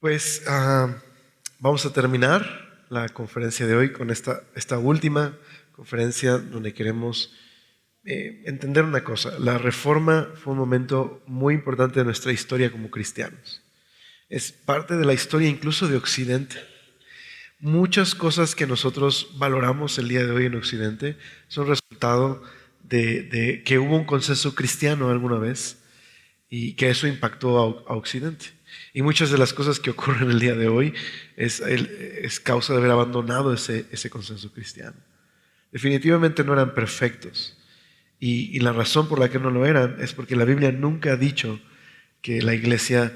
Pues vamos a terminar la conferencia de hoy con esta última conferencia donde queremos entender una cosa. La Reforma fue un momento muy importante de nuestra historia como cristianos. Es parte de la historia incluso de Occidente. Muchas cosas que nosotros valoramos el día de hoy en Occidente son resultado de que hubo un consenso cristiano alguna vez y que eso impactó a Occidente. Y muchas de las cosas que ocurren el día de hoy es causa de haber abandonado ese consenso cristiano. Definitivamente no eran perfectos. Y la razón por la que no lo eran es porque la Biblia nunca ha dicho que la iglesia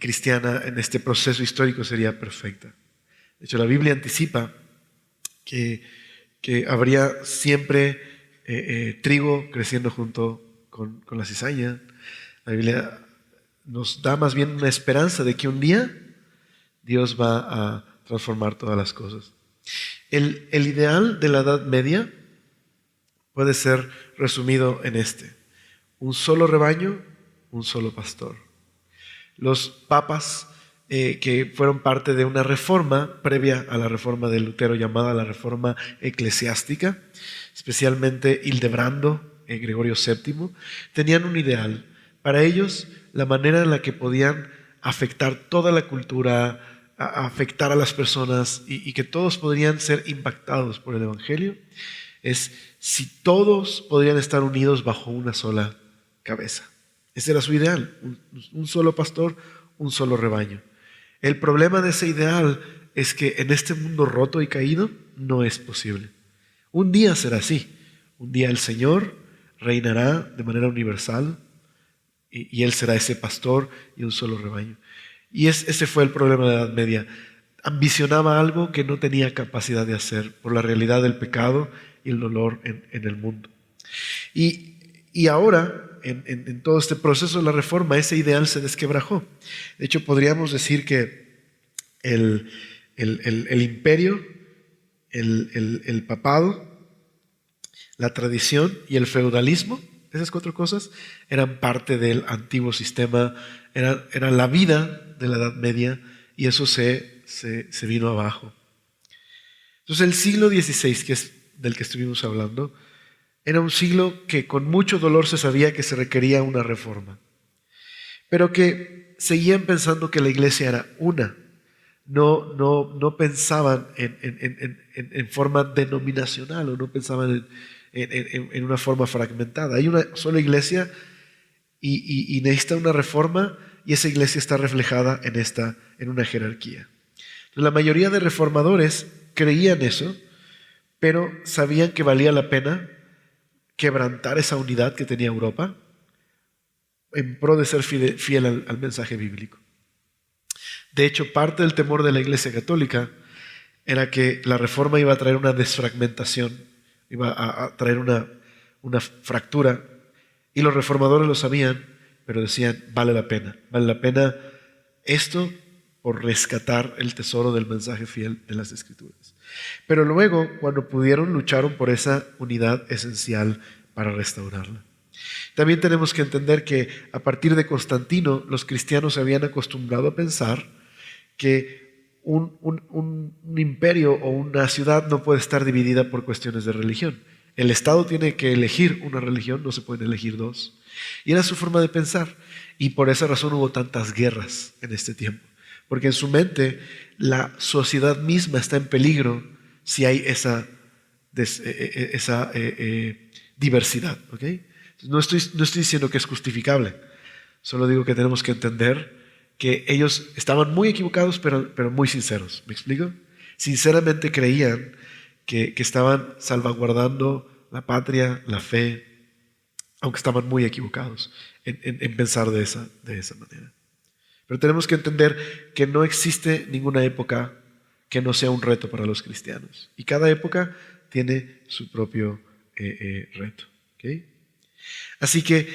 cristiana en este proceso histórico sería perfecta. De hecho, la Biblia anticipa que habría siempre trigo creciendo junto con la cizaña. La Biblia nos da más bien una esperanza de que un día Dios va a transformar todas las cosas. El ideal de la Edad Media puede ser resumido en un solo rebaño, un solo pastor. Los papas que fueron parte de una reforma previa a la reforma de Lutero llamada la reforma eclesiástica, especialmente Hildebrando, Gregorio VII, tenían un ideal. Para ellos, la manera en la que podían afectar toda la cultura, afectar a las personas y que todos podrían ser impactados por el Evangelio, es si todos podrían estar unidos bajo una sola cabeza. Ese era su ideal, un solo pastor, un solo rebaño. El problema de ese ideal es que en este mundo roto y caído no es posible. Un día será así. Un día el Señor reinará de manera universal y Él será ese pastor y un solo rebaño. Y ese fue el problema de la Edad Media. Ambicionaba algo que no tenía capacidad de hacer por la realidad del pecado y el dolor en el mundo. Y ahora, en todo este proceso de la reforma, ese ideal se desquebrajó. De hecho, podríamos decir que el imperio, el papado, la tradición y el feudalismo, esas cuatro cosas eran parte del antiguo sistema, era la vida de la Edad Media, y eso se vino abajo. Entonces el siglo XVI, que es del que estuvimos hablando, era un siglo que con mucho dolor se sabía que se requería una reforma, pero que seguían pensando que la iglesia era una. No pensaban en forma denominacional, o no pensaban en una forma fragmentada. Hay una sola iglesia y necesita una reforma, y esa iglesia está reflejada en una jerarquía. La mayoría de reformadores creían eso, pero sabían que valía la pena quebrantar esa unidad que tenía Europa en pro de ser fiel al mensaje bíblico. De hecho, parte del temor de la Iglesia Católica era que la reforma iba a traer una desfragmentación, iba a traer una fractura, y los reformadores lo sabían, pero decían, vale la pena esto por rescatar el tesoro del mensaje fiel de las Escrituras. Pero luego, cuando pudieron, lucharon por esa unidad esencial para restaurarla. También tenemos que entender que a partir de Constantino, los cristianos se habían acostumbrado a pensar que un imperio o una ciudad no puede estar dividida por cuestiones de religión. El Estado tiene que elegir una religión, no se pueden elegir dos. Y era su forma de pensar. Y por esa razón hubo tantas guerras en este tiempo. Porque en su mente la sociedad misma está en peligro si hay esa diversidad. ¿Okay? No estoy diciendo que es justificable. Solo digo que tenemos que entender que ellos estaban muy equivocados, pero muy sinceros. ¿Me explico? Sinceramente creían que estaban salvaguardando la patria, la fe, aunque estaban muy equivocados en pensar de esa manera. Pero tenemos que entender que no existe ninguna época que no sea un reto para los cristianos. Y cada época tiene su propio reto. ¿Okay? Así que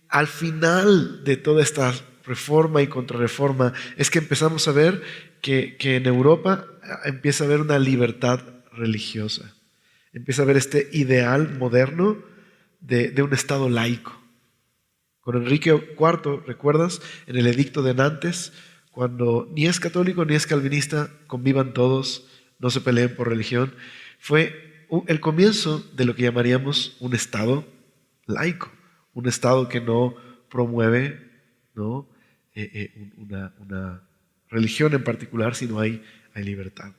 al final de toda esta reforma y contrarreforma es que empezamos a ver que en Europa empieza a haber una libertad religiosa. Empieza a haber este ideal moderno de un Estado laico. Con Enrique IV, ¿recuerdas? En el edicto de Nantes, cuando ni es católico ni es calvinista, convivan todos, no se peleen por religión. Fue el comienzo de lo que llamaríamos un Estado laico, un Estado que no promueve, ¿no? una religión en particular, sino hay libertad.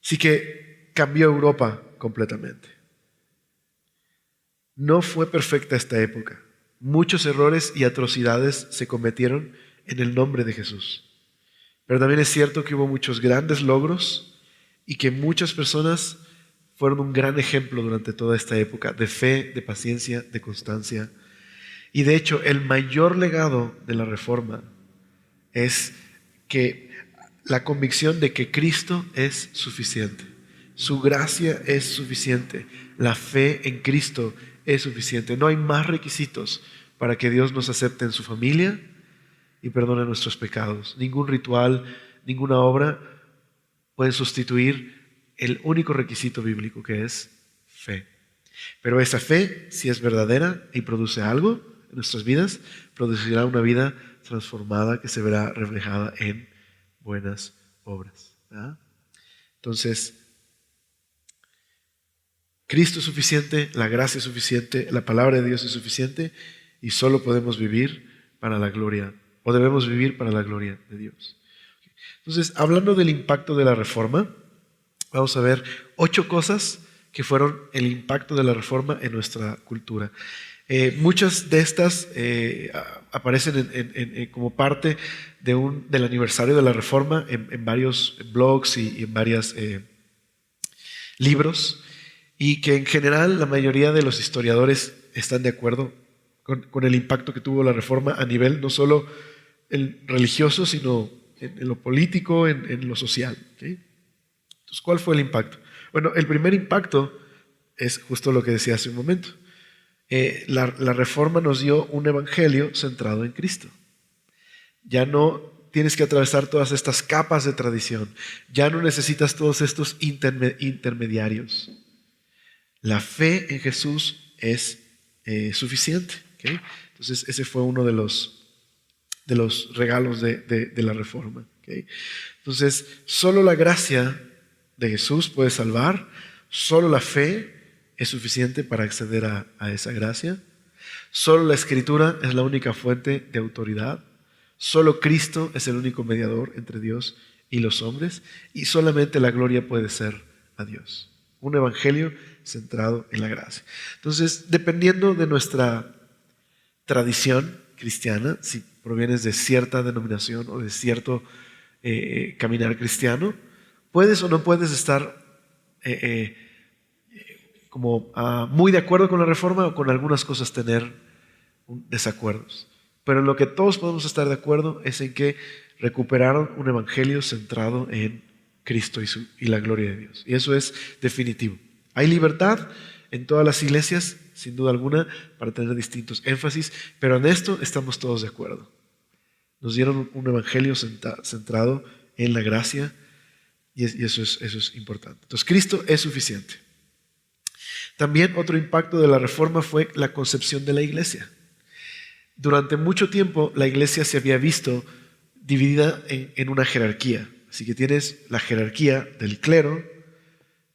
Así que cambió Europa completamente. No fue perfecta esta época. Muchos errores y atrocidades se cometieron en el nombre de Jesús. Pero también es cierto que hubo muchos grandes logros y que muchas personas fueron un gran ejemplo durante toda esta época de fe, de paciencia, de constancia. Y de hecho, el mayor legado de la Reforma es que la convicción de que Cristo es suficiente. Su gracia es suficiente. La fe en Cristo es suficiente. No hay más requisitos para que Dios nos acepte en su familia y perdone nuestros pecados. Ningún ritual, ninguna obra puede sustituir el único requisito bíblico, que es fe. Pero esa fe, si es verdadera y produce algo en nuestras vidas, producirá una vida transformada que se verá reflejada en buenas obras. ¿Verdad? Entonces, Cristo es suficiente, la gracia es suficiente, la palabra de Dios es suficiente y solo podemos vivir para la gloria, o debemos vivir para la gloria de Dios. Entonces, hablando del impacto de la Reforma, vamos a ver 8 cosas que fueron el impacto de la Reforma en nuestra cultura. Muchas de estas aparecen como parte del aniversario de la Reforma en varios blogs y en varios libros, y que en general la mayoría de los historiadores están de acuerdo con el impacto que tuvo la Reforma a nivel no solo el religioso, sino en lo político, en lo social. ¿Sí? Entonces, ¿cuál fue el impacto? Bueno, el primer impacto es justo lo que decía hace un momento. La Reforma nos dio un evangelio centrado en Cristo. Ya no tienes que atravesar todas estas capas de tradición. Ya no necesitas todos estos intermediarios. La fe en Jesús es suficiente. ¿Okay? Entonces, ese fue uno de los regalos de la Reforma. ¿Okay? Entonces, solo la gracia de Jesús puede salvar. Solo la fe es suficiente para acceder a esa gracia. Solo la Escritura es la única fuente de autoridad. Solo Cristo es el único mediador entre Dios y los hombres. Y solamente la gloria puede ser a Dios. Un evangelio centrado en la gracia. Entonces, dependiendo de nuestra tradición cristiana, si provienes de cierta denominación o de cierto caminar cristiano, puedes o no puedes estar muy de acuerdo con la Reforma o con algunas cosas tener desacuerdos. Pero en lo que todos podemos estar de acuerdo es en que recuperaron un evangelio centrado en Cristo y la gloria de Dios. Y eso es definitivo. Hay libertad en todas las iglesias, sin duda alguna, para tener distintos énfasis, pero en esto estamos todos de acuerdo. Nos dieron un evangelio centrado en la gracia y eso es importante. Entonces, Cristo es suficiente. También otro impacto de la Reforma fue la concepción de la iglesia. Durante mucho tiempo la iglesia se había visto dividida en una jerarquía. Así que tienes la jerarquía del clero,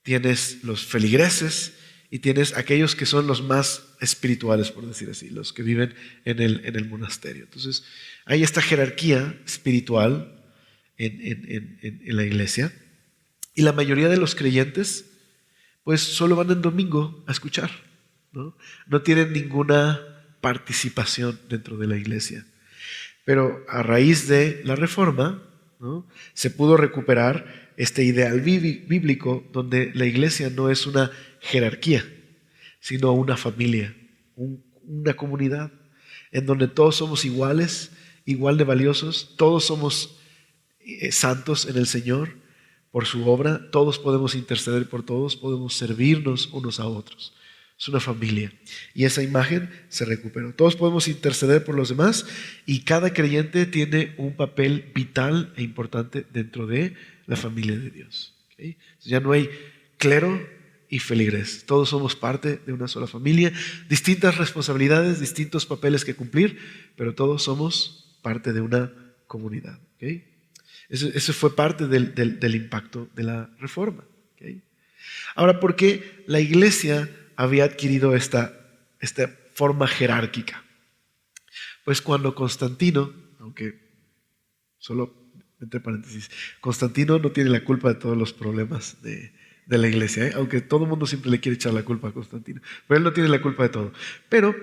tienes los feligreses y tienes aquellos que son los más espirituales, por decir así, los que viven en el monasterio. Entonces hay esta jerarquía espiritual en la iglesia y la mayoría de los creyentes pues solo van en domingo a escuchar, ¿no? No tienen ninguna participación dentro de la iglesia. Pero a raíz de la Reforma, ¿no?, se pudo recuperar este ideal bíblico donde la iglesia no es una jerarquía, sino una familia, una comunidad en donde todos somos iguales, igual de valiosos, todos somos santos en el Señor por su obra, todos podemos interceder por todos, podemos servirnos unos a otros. Es una familia y esa imagen se recuperó. Todos podemos interceder por los demás y cada creyente tiene un papel vital e importante dentro de la familia de Dios. ¿Okay? Ya no hay clero y feligres. Todos somos parte de una sola familia, distintas responsabilidades, distintos papeles que cumplir, pero todos somos parte de una comunidad. ¿Okay? Eso fue parte del impacto de la Reforma. ¿Okay? Ahora, ¿por qué la Iglesia había adquirido esta forma jerárquica? Pues cuando Constantino, aunque solo entre paréntesis, Constantino no tiene la culpa de todos los problemas de la Iglesia, ¿eh? Aunque todo el mundo siempre le quiere echar la culpa a Constantino, pero él no tiene la culpa de todo. Pero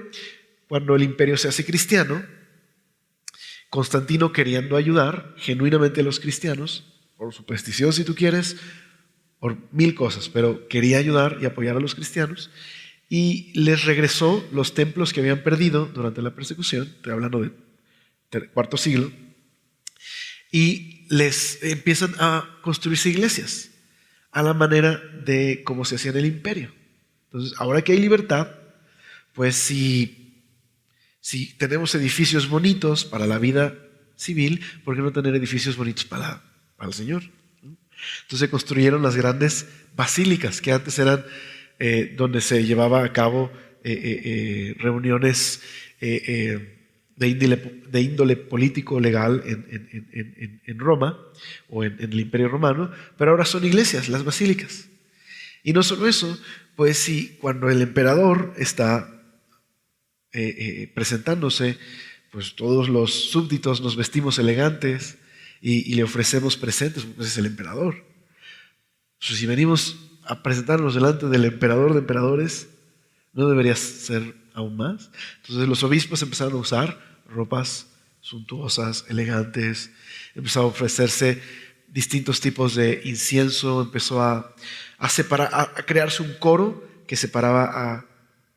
cuando el imperio se hace cristiano, Constantino, queriendo ayudar genuinamente a los cristianos, por superstición si tú quieres, por mil cosas, pero quería ayudar y apoyar a los cristianos, y les regresó los templos que habían perdido durante la persecución, estoy hablando del cuarto siglo, y les empiezan a construirse iglesias a la manera de cómo se hacía en el imperio. Entonces, ahora que hay libertad, pues si tenemos edificios bonitos para la vida civil, ¿por qué no tener edificios bonitos para el Señor? Entonces se construyeron las grandes basílicas, que antes eran donde se llevaba a cabo reuniones de índole político legal en Roma o en el Imperio Romano, pero ahora son iglesias, las basílicas. Y no solo eso, pues si cuando el emperador está presentándose, pues todos los súbditos nos vestimos elegantes y le ofrecemos presentes, pues es el emperador. Pues si venimos a presentarnos delante del emperador de emperadores, ¿no debería ser aún más? Entonces los obispos empezaron a usar ropas suntuosas, elegantes, empezó a ofrecerse distintos tipos de incienso, empezó a crearse un coro que separaba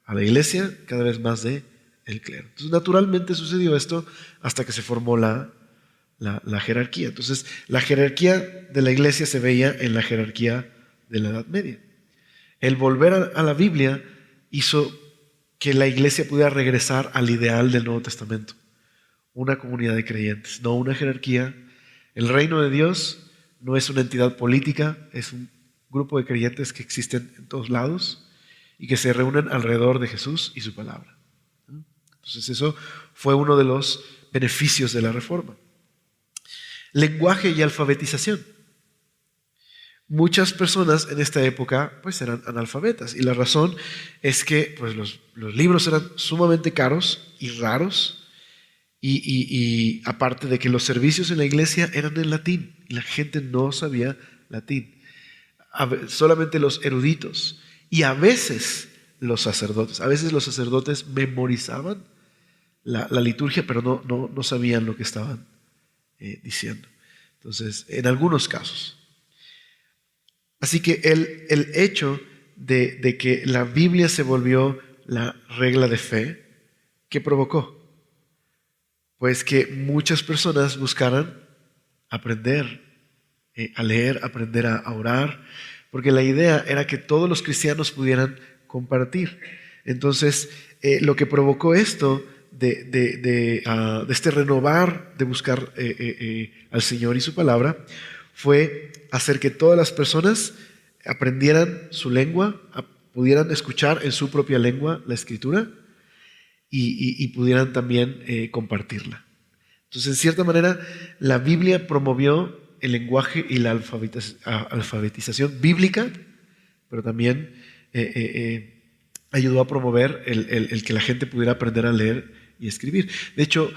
a la iglesia cada vez más de el clero. Entonces naturalmente sucedió esto hasta que se formó la jerarquía. Entonces la jerarquía de la iglesia se veía en la jerarquía de la Edad Media. El volver a la Biblia hizo que la iglesia pudiera regresar al ideal del Nuevo Testamento. Una comunidad de creyentes, no una jerarquía. El reino de Dios no es una entidad política, es un grupo de creyentes que existen en todos lados y que se reúnen alrededor de Jesús y su palabra. Entonces eso fue uno de los beneficios de la Reforma. Lenguaje y alfabetización. Muchas personas en esta época pues eran analfabetas y la razón es que pues, los libros eran sumamente caros y raros y aparte de que los servicios en la iglesia eran en latín y la gente no sabía latín. Solamente los eruditos y a veces los sacerdotes memorizaban la liturgia pero no sabían lo que estaban diciendo. Entonces, en algunos casos. Así que el hecho de que la Biblia se volvió la regla de fe, ¿qué provocó? Pues que muchas personas buscaran aprender a leer, aprender a orar, porque la idea era que todos los cristianos pudieran compartir. Entonces, lo que provocó esto de este renovar, de buscar al Señor y su palabra, fue hacer que todas las personas aprendieran su lengua, pudieran escuchar en su propia lengua la Escritura y pudieran también compartirla. Entonces, en cierta manera, la Biblia promovió el lenguaje y la alfabetización bíblica, pero también ayudó a promover el que la gente pudiera aprender a leer y escribir. De hecho,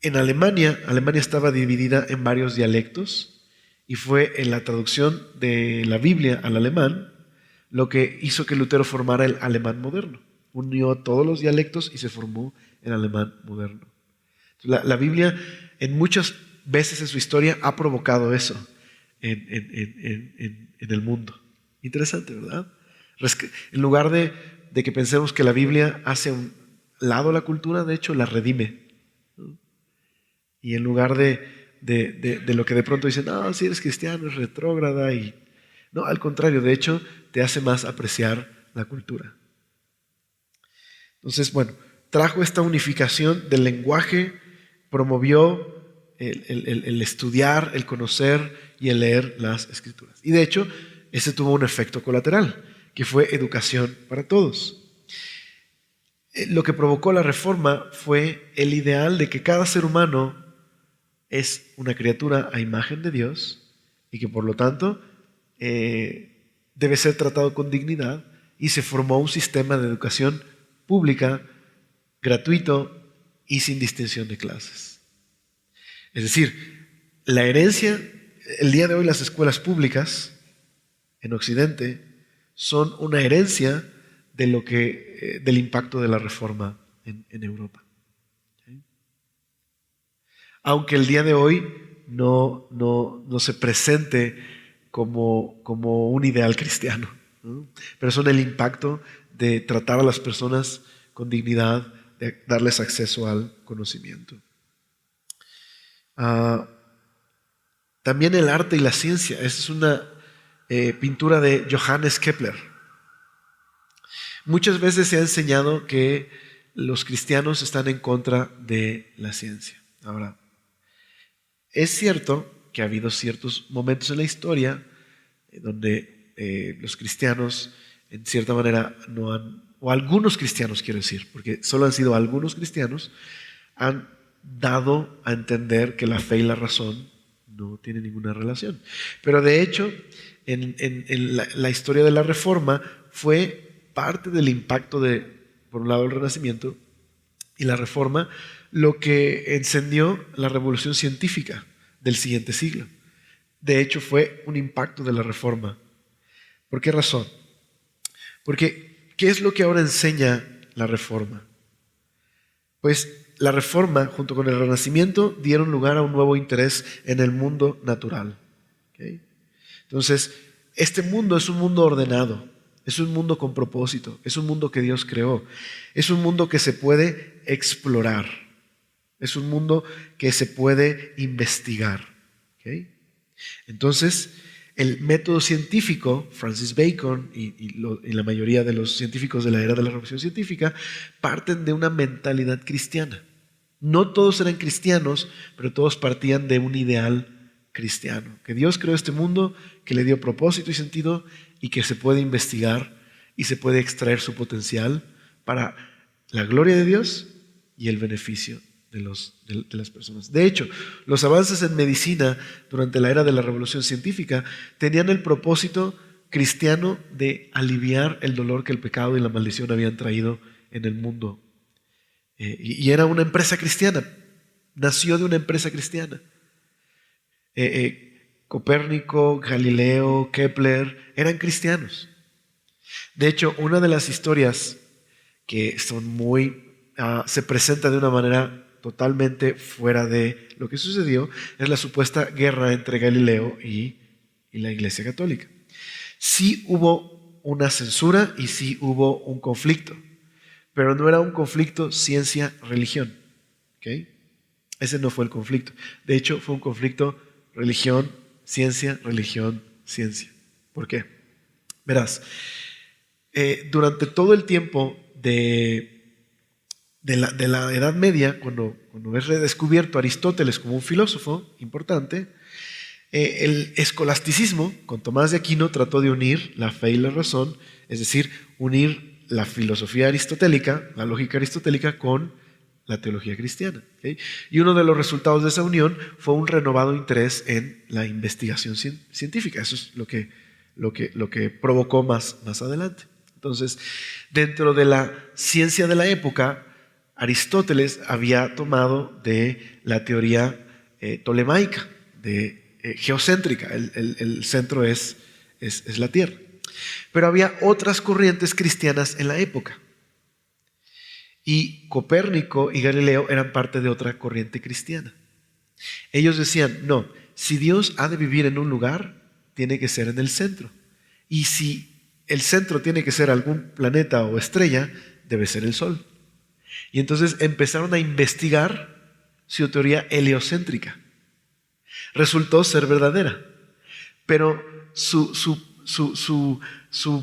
en Alemania estaba dividida en varios dialectos y fue en la traducción de la Biblia al alemán lo que hizo que Lutero formara el alemán moderno. Unió todos los dialectos y se formó el alemán moderno. La Biblia en muchas veces en su historia ha provocado eso en el mundo. Interesante, ¿verdad? En lugar de que pensemos que la Biblia hace a un lado la cultura, de hecho la redime, ¿no? Y en lugar de lo que de pronto dicen, no, si eres cristiano es retrógrada, y no, al contrario, de hecho te hace más apreciar la cultura. Entonces, bueno, trajo esta unificación del lenguaje, promovió el estudiar, el conocer y el leer las Escrituras. Y de hecho, ese tuvo un efecto colateral, que fue educación para todos. Lo que provocó la Reforma fue el ideal de que cada ser humano es una criatura a imagen de Dios y que por lo tanto debe ser tratado con dignidad, y se formó un sistema de educación pública, gratuito y sin distinción de clases. Es decir, la herencia, el día de hoy las escuelas públicas en Occidente son una herencia de del impacto de la reforma en Europa. ¿Sí? Aunque el día de hoy no se presente como un ideal cristiano, ¿no? Pero son el impacto de tratar a las personas con dignidad, de darles acceso al conocimiento. También el arte y la ciencia. Esta es una pintura de Johannes Kepler. Muchas veces se ha enseñado que los cristianos están en contra de la ciencia. Ahora, es cierto que ha habido ciertos momentos en la historia donde los cristianos, en cierta manera, o algunos cristianos quiero decir, porque solo han sido algunos cristianos, han dado a entender que la fe y la razón no tienen ninguna relación. Pero de hecho, en la historia de la Reforma fue parte del impacto por un lado, el Renacimiento y la Reforma, lo que encendió la revolución científica del siguiente siglo. De hecho, fue un impacto de la Reforma. ¿Por qué razón? Porque, ¿qué es lo que ahora enseña la Reforma? Pues la Reforma, junto con el Renacimiento, dieron lugar a un nuevo interés en el mundo natural. ¿Okay? Entonces, este mundo es un mundo ordenado, es un mundo con propósito, es un mundo que Dios creó, es un mundo que se puede explorar, es un mundo que se puede investigar. ¿Okay? Entonces, el método científico, Francis Bacon y la mayoría de los científicos de la era de la revolución científica, parten de una mentalidad cristiana. No todos eran cristianos, pero todos partían de un ideal cristiano. Que Dios creó este mundo, que le dio propósito y sentido, y que se puede investigar y se puede extraer su potencial para la gloria de Dios y el beneficio de las personas. De hecho, los avances en medicina durante la era de la revolución científica tenían el propósito cristiano de aliviar el dolor que el pecado y la maldición habían traído en el mundo. Y era una empresa cristiana, nació de una empresa cristiana. Copérnico, Galileo, Kepler eran cristianos. De hecho, una de las historias que son se presenta de una manera totalmente fuera de lo que sucedió, es la supuesta guerra entre Galileo y la Iglesia Católica. Sí hubo una censura y sí hubo un conflicto, pero no era un conflicto ciencia-religión. ¿Okay? Ese no fue el conflicto. De hecho, fue un conflicto religión-ciencia, religión-ciencia. ¿Por qué? Verás, durante todo el tiempo de la Edad Media, cuando es redescubierto Aristóteles como un filósofo importante, el escolasticismo, con Tomás de Aquino, trató de unir la fe y la razón, es decir, unir la filosofía aristotélica, la lógica aristotélica, con la teología cristiana. ¿Okay? Y uno de los resultados de esa unión fue un renovado interés en la investigación científica. Eso es lo que provocó más adelante. Entonces, dentro de la ciencia de la época, Aristóteles había tomado de la teoría tolemaica, geocéntrica. El centro es la Tierra. Pero había otras corrientes cristianas en la época. Y Copérnico y Galileo eran parte de otra corriente cristiana. Ellos decían, no, si Dios ha de vivir en un lugar, tiene que ser en el centro. Y si el centro tiene que ser algún planeta o estrella, debe ser el Sol. Y entonces empezaron a investigar su teoría heliocéntrica. Resultó ser verdadera, pero su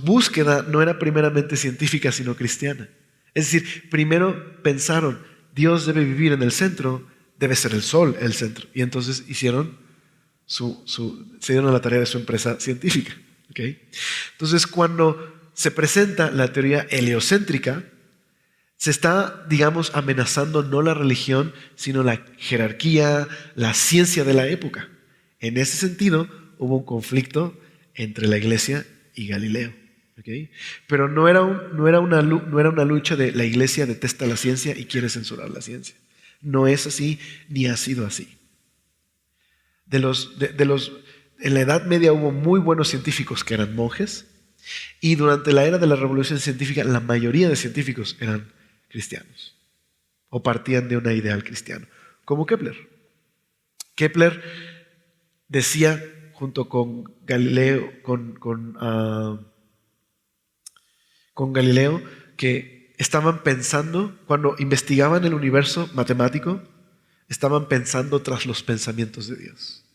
búsqueda no era primeramente científica, sino cristiana. Es decir, primero pensaron, Dios debe vivir en el centro, debe ser el Sol el centro. Y entonces se dieron a la tarea de su empresa científica. ¿Okay? Entonces, cuando se presenta la teoría heliocéntrica, Se está, digamos, amenazando no la religión, sino la jerarquía, la ciencia de la época. En ese sentido, hubo un conflicto entre la iglesia y Galileo. ¿Okay? Pero no era una lucha de la iglesia detesta la ciencia y quiere censurar la ciencia. No es así, ni ha sido así. En la Edad Media hubo muy buenos científicos que eran monjes, y durante la era de la revolución científica la mayoría de científicos eran cristianos o partían de un ideal cristiano, como Kepler. Kepler decía junto con Galileo, con Galileo, que estaban pensando, cuando investigaban el universo matemático, estaban pensando tras los pensamientos de Dios.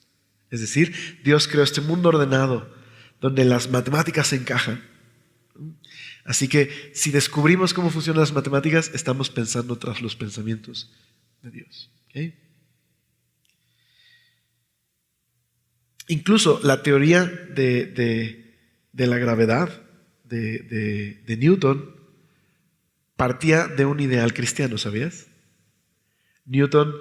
Es decir, Dios creó este mundo ordenado donde las matemáticas se encajan. Así que si descubrimos cómo funcionan las matemáticas, estamos pensando tras los pensamientos de Dios. ¿Okay? Incluso la teoría de la gravedad de Newton partía de un ideal cristiano, ¿sabías? Newton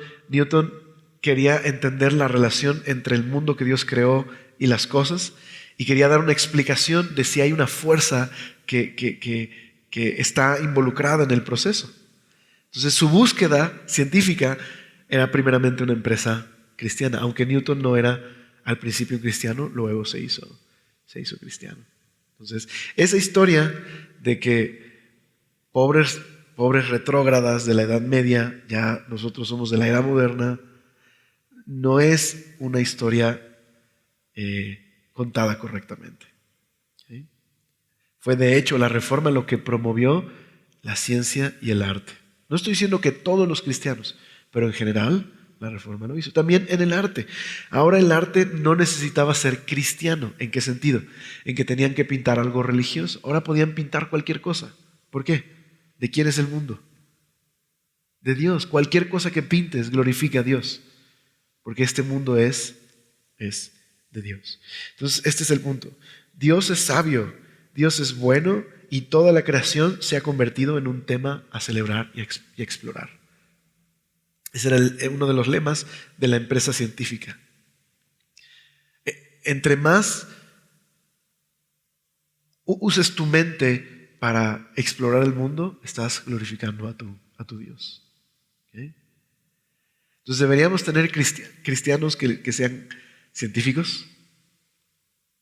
quería entender la relación entre el mundo que Dios creó y las cosas, y quería dar una explicación de si hay una fuerza que está involucrada en el proceso. Entonces su búsqueda científica era primeramente una empresa cristiana, aunque Newton no era al principio cristiano, luego se hizo cristiano. Entonces, esa historia de que pobres retrógradas de la Edad Media, ya nosotros somos de la Edad Moderna, no es una historia contada correctamente. ¿Sí? Fue de hecho la Reforma lo que promovió la ciencia y el arte. No estoy diciendo que todos los cristianos, pero en general la Reforma lo hizo. También en el arte. Ahora el arte no necesitaba ser cristiano. ¿En qué sentido? En que tenían que pintar algo religioso. Ahora podían pintar cualquier cosa. ¿Por qué? ¿De quién es el mundo? De Dios. Cualquier cosa que pintes glorifica a Dios. Porque este mundo es de Dios. Entonces, este es el punto. Dios es sabio, Dios es bueno, y toda la creación se ha convertido en un tema a celebrar y explorar. Ese era uno de los lemas de la empresa científica. Entre más uses tu mente para explorar el mundo, estás glorificando a tu Dios. ¿Okay? Entonces deberíamos tener cristianos que sean científicos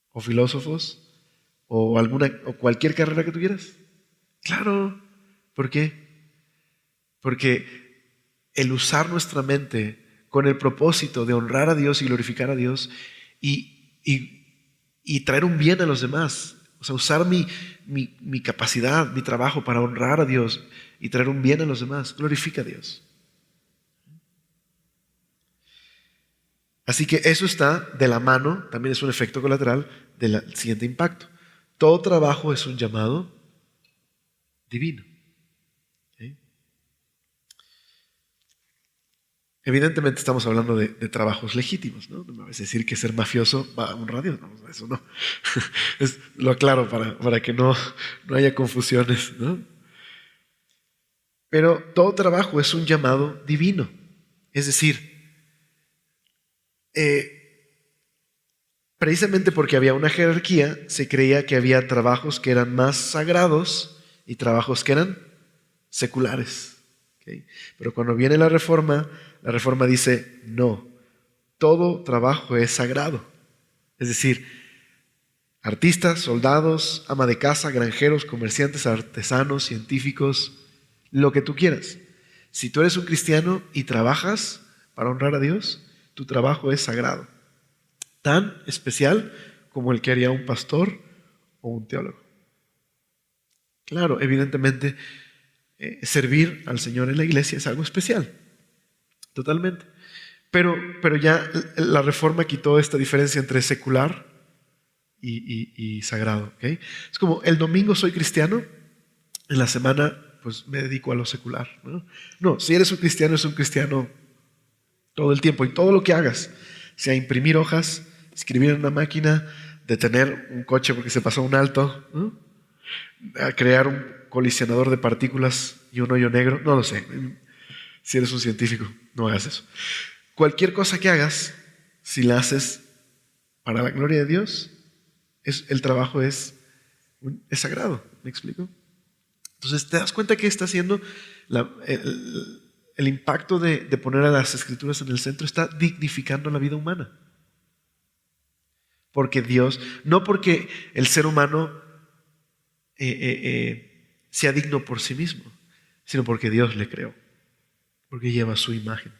o filósofos o cualquier carrera que tuvieras. Claro. ¿Por qué? Porque el usar nuestra mente con el propósito de honrar a Dios y glorificar a Dios y traer un bien a los demás, o sea, usar mi capacidad, mi trabajo para honrar a Dios y traer un bien a los demás, glorifica a Dios. Así que eso está de la mano, también es un efecto colateral del siguiente impacto. Todo trabajo es un llamado divino. ¿Okay? Evidentemente estamos hablando de trabajos legítimos, ¿no? No me vas a decir que ser mafioso va a un radio, no, eso no. Lo aclaro para que no haya confusiones, ¿no? Pero todo trabajo es un llamado divino. Es decir, precisamente porque había una jerarquía, se creía que había trabajos que eran más sagrados y trabajos que eran seculares. ¿Okay? Pero cuando viene la reforma dice, no, todo trabajo es sagrado. Es decir, artistas, soldados, ama de casa, granjeros, comerciantes, artesanos, científicos, lo que tú quieras. Si tú eres un cristiano y trabajas para honrar a Dios, tu trabajo es sagrado. Tan especial como el que haría un pastor o un teólogo. Claro, evidentemente, servir al Señor en la iglesia es algo especial. Totalmente. Pero ya la reforma quitó esta diferencia entre secular y sagrado. ¿Okay? Es como el domingo soy cristiano, en la semana pues me dedico a lo secular. No, si eres un cristiano, es un cristiano todo el tiempo. Y todo lo que hagas, sea imprimir hojas, escribir en una máquina, detener un coche porque se pasó un alto, ¿no? A crear un colisionador de partículas y un hoyo negro. No lo sé. Si eres un científico, no hagas eso. Cualquier cosa que hagas, si la haces para la gloria de Dios, el trabajo es sagrado. ¿Me explico? Entonces, ¿te das cuenta que está haciendo el impacto de poner a las Escrituras en el centro? Está dignificando la vida humana. Porque Dios, no porque el ser humano sea digno por sí mismo, sino porque Dios le creó, porque lleva su imagen.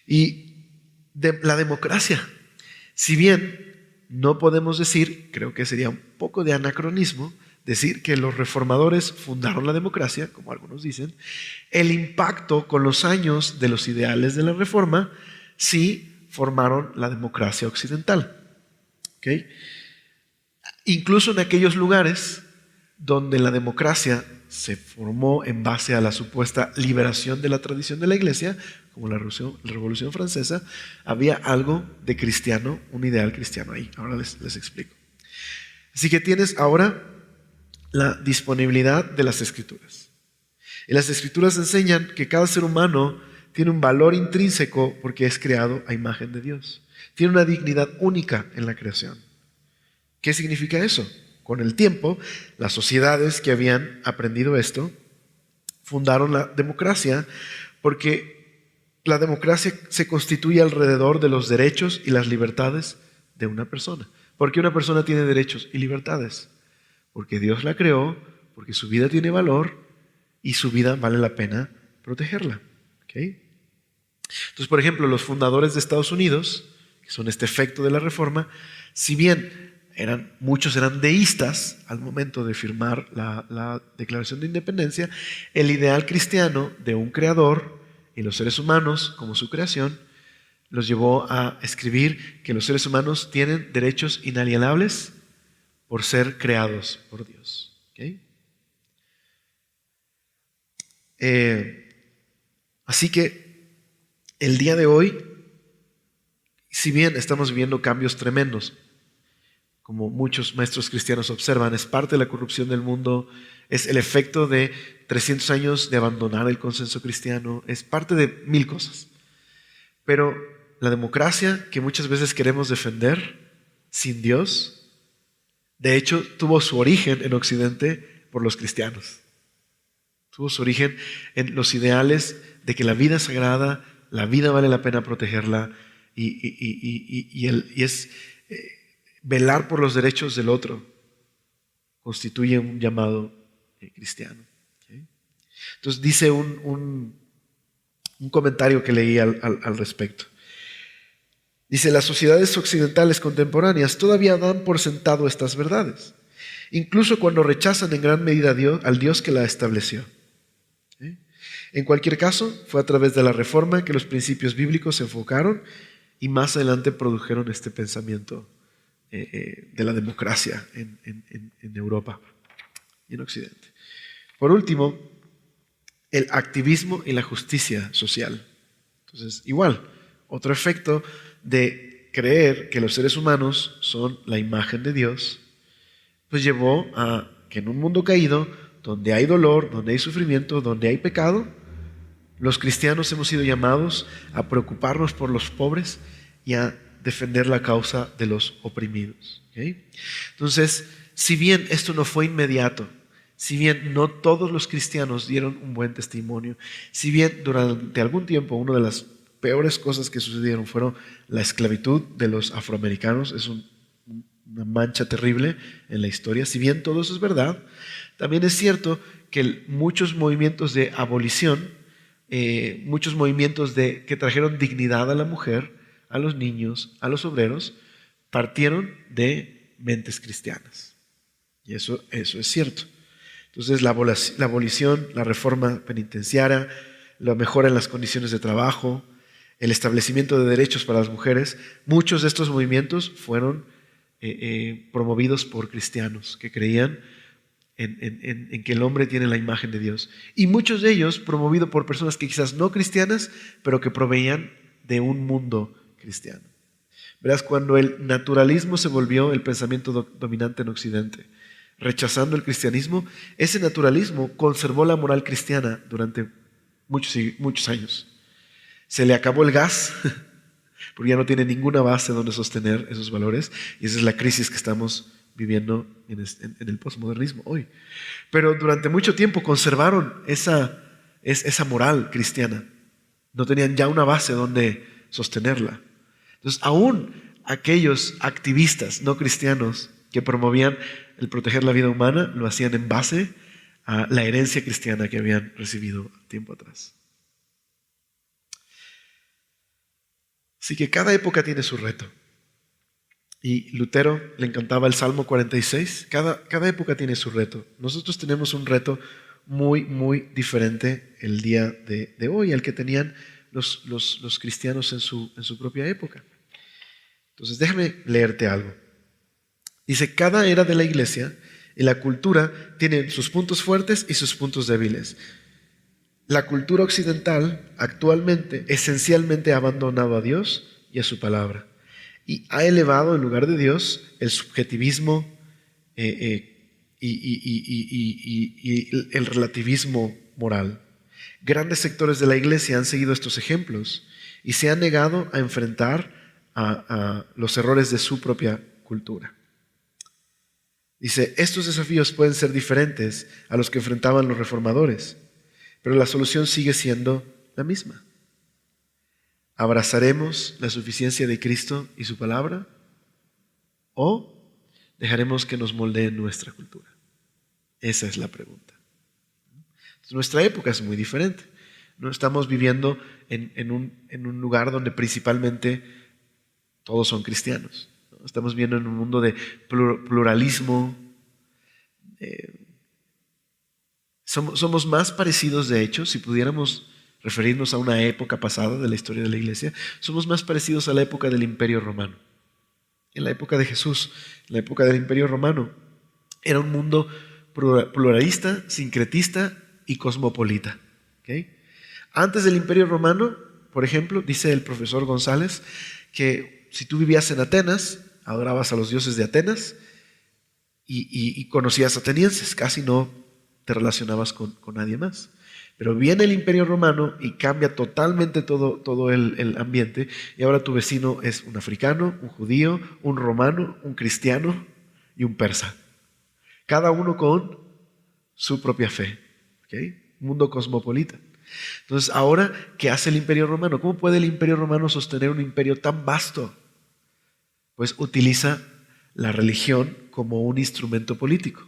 Y la democracia, si bien no podemos decir, creo que sería un poco de anacronismo, decir que los reformadores fundaron la democracia, como algunos dicen, el impacto con los años de los ideales de la reforma sí formaron la democracia occidental. ¿Okay? Incluso en aquellos lugares donde la democracia se formó en base a la supuesta liberación de la tradición de la iglesia, como la Revolución Francesa, había algo de cristiano, un ideal cristiano ahí. Ahora les explico. Así que tienes ahora la disponibilidad de las Escrituras. Y las Escrituras enseñan que cada ser humano tiene un valor intrínseco porque es creado a imagen de Dios. Tiene una dignidad única en la creación. ¿Qué significa eso? Con el tiempo, las sociedades que habían aprendido esto fundaron la democracia porque la democracia se constituye alrededor de los derechos y las libertades de una persona. ¿Por qué una persona tiene derechos y libertades? Porque Dios la creó, porque su vida tiene valor y su vida vale la pena protegerla. ¿Okay? Entonces, por ejemplo, los fundadores de Estados Unidos, que son este efecto de la reforma, si bien muchos eran deístas al momento de firmar la Declaración de Independencia, el ideal cristiano de un creador y los seres humanos como su creación los llevó a escribir que los seres humanos tienen derechos inalienables por ser creados por Dios. ¿Okay? Así que el día de hoy, si bien estamos viviendo cambios tremendos, como muchos maestros cristianos observan, es parte de la corrupción del mundo, es el efecto de 300 años de abandonar el consenso cristiano, es parte de mil cosas. Pero la democracia que muchas veces queremos defender sin Dios, de hecho tuvo su origen en Occidente por los cristianos. Tuvo su origen en los ideales de que la vida es sagrada, la vida vale la pena protegerla y es velar por los derechos del otro constituye un llamado cristiano. ¿Okay? Entonces dice un comentario que leí al respecto. Dice, las sociedades occidentales contemporáneas todavía dan por sentado estas verdades, incluso cuando rechazan en gran medida al Dios que la estableció. ¿Okay? En cualquier caso, fue a través de la reforma que los principios bíblicos se enfocaron y más adelante produjeron este pensamiento de la democracia en Europa y en Occidente. Por último, el activismo y la justicia social. Entonces, igual, otro efecto de creer que los seres humanos son la imagen de Dios, pues llevó a que en un mundo caído, donde hay dolor, donde hay sufrimiento, donde hay pecado, los cristianos hemos sido llamados a preocuparnos por los pobres y a defender la causa de los oprimidos. ¿Okay? Entonces, si bien esto no fue inmediato, si bien no todos los cristianos dieron un buen testimonio, si bien durante algún tiempo una de las peores cosas que sucedieron fueron la esclavitud de los afroamericanos, es una mancha terrible en la historia, si bien todo eso es verdad, también es cierto que muchos movimientos de abolición, muchos movimientos que trajeron dignidad a la mujer, a los niños, a los obreros, partieron de mentes cristianas. Y eso es cierto. Entonces la abolición, la reforma penitenciaria, la mejora en las condiciones de trabajo, el establecimiento de derechos para las mujeres, muchos de estos movimientos fueron promovidos por cristianos que creían en que el hombre tiene la imagen de Dios. Y muchos de ellos promovidos por personas que quizás no cristianas, pero que proveían de un mundo cristiano. Verás, cuando el naturalismo se volvió el pensamiento dominante en Occidente, rechazando el cristianismo, ese naturalismo conservó la moral cristiana durante muchos años. Se le acabó el gas, porque ya no tiene ninguna base donde sostener esos valores, y esa es la crisis que estamos viviendo en el posmodernismo hoy. Pero durante mucho tiempo conservaron esa moral cristiana. No tenían ya una base donde sostenerla. Entonces, aún aquellos activistas no cristianos que promovían el proteger la vida humana, lo hacían en base a la herencia cristiana que habían recibido tiempo atrás. Así que cada época tiene su reto. Y Lutero le encantaba el Salmo 46. Cada época tiene su reto. Nosotros tenemos un reto muy, muy diferente el día de hoy al que tenían los cristianos en su propia época. Entonces déjame leerte algo. Dice, cada era de la iglesia y la cultura tiene sus puntos fuertes y sus puntos débiles. La cultura occidental actualmente esencialmente ha abandonado a Dios y a su palabra y ha elevado en lugar de Dios el subjetivismo y el relativismo moral. Grandes sectores de la iglesia han seguido estos ejemplos y se han negado a enfrentar a los errores de su propia cultura. Dice, estos desafíos pueden ser diferentes a los que enfrentaban los reformadores, pero la solución sigue siendo la misma. ¿Abrazaremos la suficiencia de Cristo y su palabra? ¿O dejaremos que nos moldeen nuestra cultura? Esa es la pregunta. Entonces, nuestra época es muy diferente. No estamos viviendo en un lugar donde principalmente todos son cristianos. Estamos viviendo en un mundo de pluralismo. Somos más parecidos, de hecho, si pudiéramos referirnos a una época pasada de la historia de la iglesia, somos más parecidos a la época del Imperio Romano. En la época de Jesús, en la época del Imperio Romano, era un mundo pluralista, sincretista y cosmopolita. ¿Okay? Antes del Imperio Romano, por ejemplo, dice el profesor González, que si tú vivías en Atenas, adorabas a los dioses de Atenas y conocías atenienses, casi no te relacionabas con nadie más. Pero viene el Imperio Romano y cambia totalmente todo el ambiente, y ahora tu vecino es un africano, un judío, un romano, un cristiano y un persa. Cada uno con su propia fe. ¿Okay? Mundo cosmopolita. Entonces, ahora, ¿qué hace el Imperio Romano? ¿Cómo puede el Imperio Romano sostener un imperio tan vasto? Pues utiliza la religión como un instrumento político.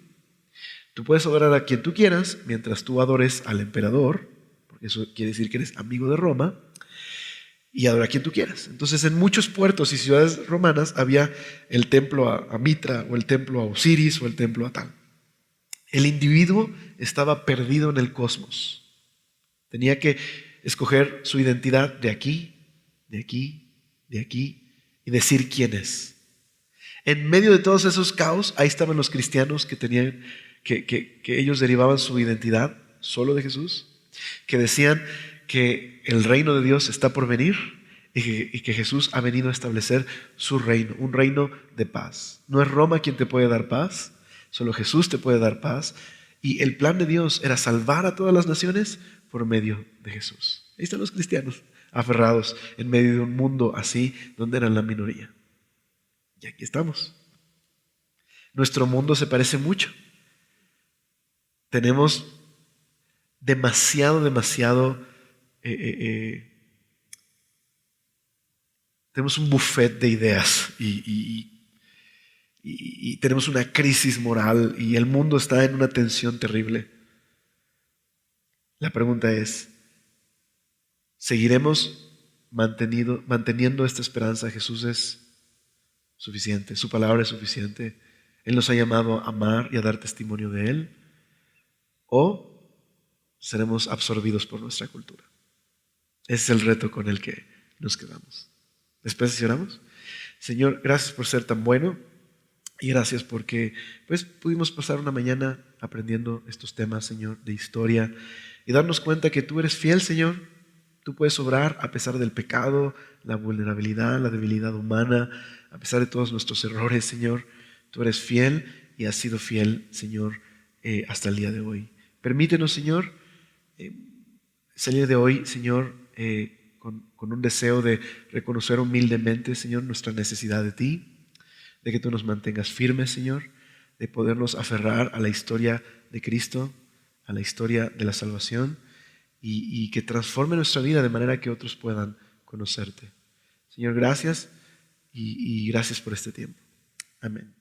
Tú puedes adorar a quien tú quieras mientras tú adores al emperador, porque eso quiere decir que eres amigo de Roma, y adorar a quien tú quieras. Entonces, en muchos puertos y ciudades romanas había el templo a Mitra, o el templo a Osiris, o el templo a tal. El individuo estaba perdido en el cosmos. Tenía que escoger su identidad de aquí, de aquí, de aquí, y decir quién es. En medio de todos esos caos, ahí estaban los cristianos que tenían que ellos derivaban su identidad solo de Jesús, que decían que el reino de Dios está por venir y que Jesús ha venido a establecer su reino, un reino de paz. No es Roma quien te puede dar paz, solo Jesús te puede dar paz, y el plan de Dios era salvar a todas las naciones por medio de Jesús. Ahí están los cristianos aferrados en medio de un mundo así donde eran la minoría. Y aquí estamos. Nuestro mundo se parece mucho. Tenemos demasiado tenemos un buffet de ideas y tenemos una crisis moral y el mundo está en una tensión terrible. La pregunta es, ¿seguiremos manteniendo esta esperanza? Jesús es suficiente, su palabra es suficiente. Él nos ha llamado a amar y a dar testimonio de Él. ¿O seremos absorbidos por nuestra cultura? Ese es el reto con el que nos quedamos. Después oramos. Señor, gracias por ser tan bueno y gracias porque pues, pudimos pasar una mañana aprendiendo estos temas, Señor, de historia y darnos cuenta que tú eres fiel, Señor. Tú puedes obrar a pesar del pecado, la vulnerabilidad, la debilidad humana, a pesar de todos nuestros errores, Señor. Tú eres fiel y has sido fiel, Señor, hasta el día de hoy. Permítenos, Señor, salir de hoy, Señor, con un deseo de reconocer humildemente, Señor, nuestra necesidad de ti, de que tú nos mantengas firmes, Señor, de podernos aferrar a la historia de Cristo, a la historia de la salvación y que transforme nuestra vida de manera que otros puedan conocerte. Señor, gracias y gracias por este tiempo. Amén.